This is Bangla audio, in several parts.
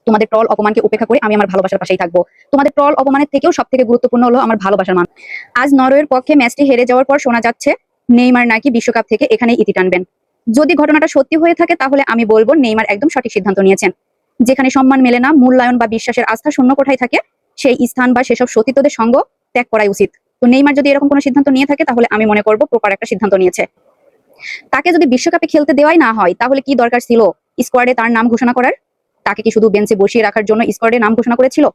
তোমাদের ট্রল অপমানকে উপেক্ষা করে আমি আমার ভালোবাসার পাশেই থাকবো। তোমাদের ট্রল অপমানের থেকেও সব থেকে গুরুত্বপূর্ণ হলো আমার ভালোবাসার মান। আজ নরওয়ের পক্ষে ম্যাচটি হেরে যাওয়ার পর শোনা যাচ্ছে নেইমার নাকি বিশ্বকাপ থেকে এখানেই ইতি টানবেন। যদি ঘটনাটা সত্যি হয়ে থাকে তাহলে আমি বলবো নেইমার একদম সঠিক সিদ্ধান্ত নিয়েছেন। যেখানে সম্মান মেলে না, মূল্যায়ন বা বিশ্বাসের আস্থা শূন্য কোঠায় থাকে, সেই স্থান বা সেসব সতীর্থদের সঙ্গ ত্যাগ করাই উচিত। তো নেইমার যদি এরকম কোনো সিদ্ধান্ত নিয়ে থাকে তাহলে আমি মনে করবো প্রপার একটা সিদ্ধান্ত নিয়েছে। তাকে যদি বিশ্বকাপে খেলতে দেওয়াই না হয় তাহলে কি দরকার ছিল স্কোয়াডে তার নাম ঘোষণা করার? তাকে কি শুধু বেঞ্চে বসিয়ে রাখার জন্য স্কোয়াডে নাম ঘোষণা করেছিল?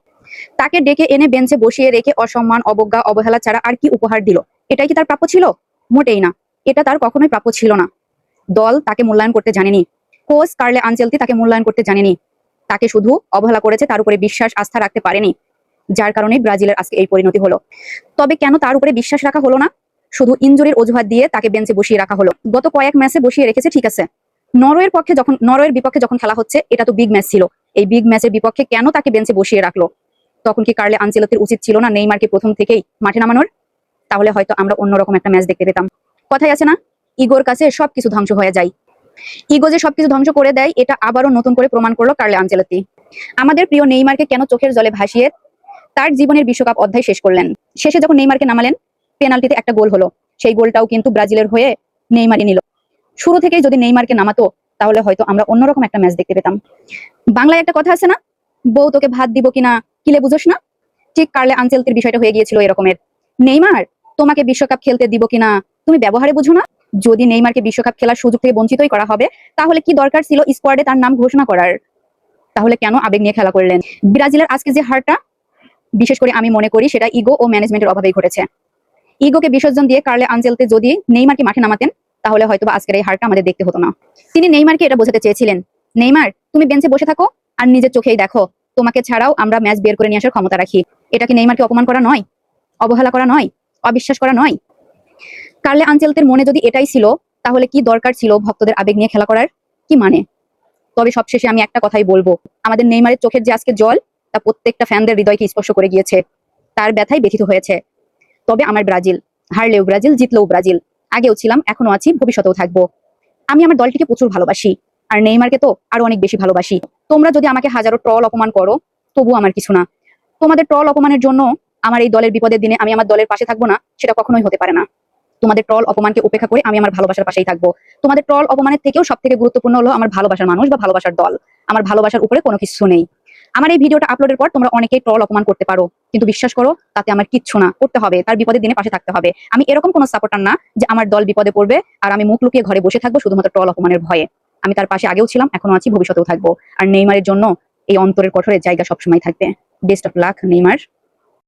তাকে ডেকে এনে বেঞ্চে বসিয়ে রেখে অসম্মান, অবজ্ঞা, অবহেলা ছাড়া আর কি উপহার দিল? এটাই কি তার প্রাপ্য ছিল? মোটেই না। এটা তার কখনোই প্রাপ্য ছিল না। দল তাকে মূল্যায়ন করতে জানেনি, কোচ কার্লে আনচেলতি তাকে মূল্যায়ন করতে জানেনি, তাকে শুধু অবহেলা করেছে, তার উপরে বিশ্বাস আস্থা রাখতে পারেনি, যার কারণে ব্রাজিলের আজকে এই পরিণতি হলো। তবে কেন তার উপরে বিশ্বাস রাখা হলো না? শুধু ইনজুরির অজুহাত দিয়ে তাকে বেঞ্চে বসিয়ে রাখা হলো। গত কয়েক ম্যাচে বসিয়ে রেখেছে, ঠিক আছে। নরওয়ের বিপক্ষে যখন খেলা হচ্ছে, এটা তো বিগ ম্যাচ ছিল। এই বিগ ম্যাচের বিপক্ষে কেন তাকে বেঞ্চে বসিয়ে রাখলো? তখন কি কার্লে আনচেলতির উচিত ছিল না নেইমারকে প্রথম থেকেই মাঠে নামানোর? তাহলে হয়তো আমরা অন্যরকম একটা ম্যাচ দেখতে পেতাম। কথাই আছে না, ইগোর কাছে সবকিছু ধ্বংস হয়ে যায়। ইগো যে সবকিছু ধ্বংস করে দেয়, এটা আবারও নতুন করে প্রমাণ করলো কার্লে আনচেলতি। আমাদের প্রিয় নেইমারকে কেন চোখের জলে ভাসিয়ে তার জীবনের বিশ্বকাপ অধ্যায় শেষ করলেন? শেষে যখন নেইমারকে নামালেন, পেনাল্টিতে একটা গোল হলো, সেই গোলটাও কিন্তু ব্রাজিলের হয়ে নেইমারই নিল। শুরু থেকেই যদি নেইমারকে নামাতো তাহলে হয়তো আমরা অন্যরকম একটা ম্যাচ দেখতে পেতাম। বাংলায় একটা কথা আছে না, বউ তোকে ভাত দিব কিনা কিলে বুঝোস না? ঠিক কার্লে আনচেলতির বিষয়টা হয়ে গিয়েছিল এরকমের। নেইমার, তোমাকে বিশ্বকাপ খেলতে দিব কিনা তুমি ব্যবহারে বুঝো না? যদি নেইমারকে বিশ্বকাপ খেলার সুযোগ থেকে বঞ্চিতই করা হবে তাহলে কি দরকার ছিল স্কোয়াডে তার নাম ঘোষণা করার? তাহলে কেন আবেগ নিয়ে খেলা করলেন? ব্রাজিলের আজকে যে হারটা, বিশেষ করে আমি মনে করি সেটা ইগো ও ম্যানেজমেন্টের অভাবেই ঘটেছে। ইগোকে বিসর্জন দিয়ে কার্লে আনচেলতি যদি নেইমারকে মাঠে নামাতেন তাহলে হয়তো আজকের এই হারটা আমাদের দেখতে হতো না। তিনি নেইমারকে এটা বোঝাতে চেয়েছিলেন, নেইমার তুমি বেঞ্চে বসে থাকো আর নিজের চোখেই দেখো, তোমাকে ছাড়াও আমরা ম্যাচ বের করে নিয়ে আসার ক্ষমতা রাখি। এটা কি নেইমারকে অপমান করা নয়? অবহেলা করা নয়? অবিশ্বাস করা নয়? কার্লে আনচেলতির মনে যদি এটাই ছিল তাহলে কি দরকার ছিল ভক্তদের আবেগ নিয়ে খেলা করার? কি মানে? তবে সবশেষে আমি একটা কথাই বলবো, আমাদের নেইমারের চোখের যে আজকে জল, তা প্রত্যেকটা ফ্যানদের হৃদয়কে স্পর্শ করে গিয়েছে, তার ব্যথায় ব্যথিত হয়েছে। তবে আমার ব্রাজিল, হারলেও ব্রাজিল, জিতলেও ব্রাজিল। আগেও ছিলাম, এখনো আছি, ভবিষ্যতেও থাকবো। আমি আমার দলটিকে প্রচুর ভালোবাসি, আর নেইমারকে তো আরো অনেক বেশি ভালোবাসি। তোমরা যদি আমাকে হাজারো ট্রল অপমান করো তবু আমার কিছু না। তোমাদের ট্রল অপমানের জন্য আমার এই দলের বিপদের দিনে আমি আমার দলের পাশে থাকবো না, সেটা কখনোই হতে পারে না। তোমাদের ট্রল অপমানকে উপেক্ষা করে আমি আমার ভালোবাসার পাশেই থাকবো। তোমাদের ট্রল অপমানের থেকেও সব থেকে গুরুত্বপূর্ণ হলো আমার ভালোবাসার মানুষ বা ভালোবাসার দল। আমার ভালোবাসার উপরে কোনো কিছু নেই। আমার এই ভিডিওটা আপলোডের পর তোমরা অনেকেই ট্রল অপমান করতে পারো, কিন্তু বিশ্বাস করো তাতে আমার কিচ্ছু না। করতে হবে, তার বিপদের দিনে পাশে থাকতে হবে। আমি এরকম কোনো সাপোর্টার না যে আমার দল বিপদে পড়বে আর আমি মুখ লুকিয়ে ঘরে বসে থাকবো শুধুমাত্র ট্রল অপমানের ভয়ে। আমি তার পাশে আগেও ছিলাম, এখনো আছি, ভবিষ্যতেও থাকবো। আর নেইমারের জন্য এই অন্তরের কঠোরের জায়গা সবসময় থাকবে। Best of luck Neymar.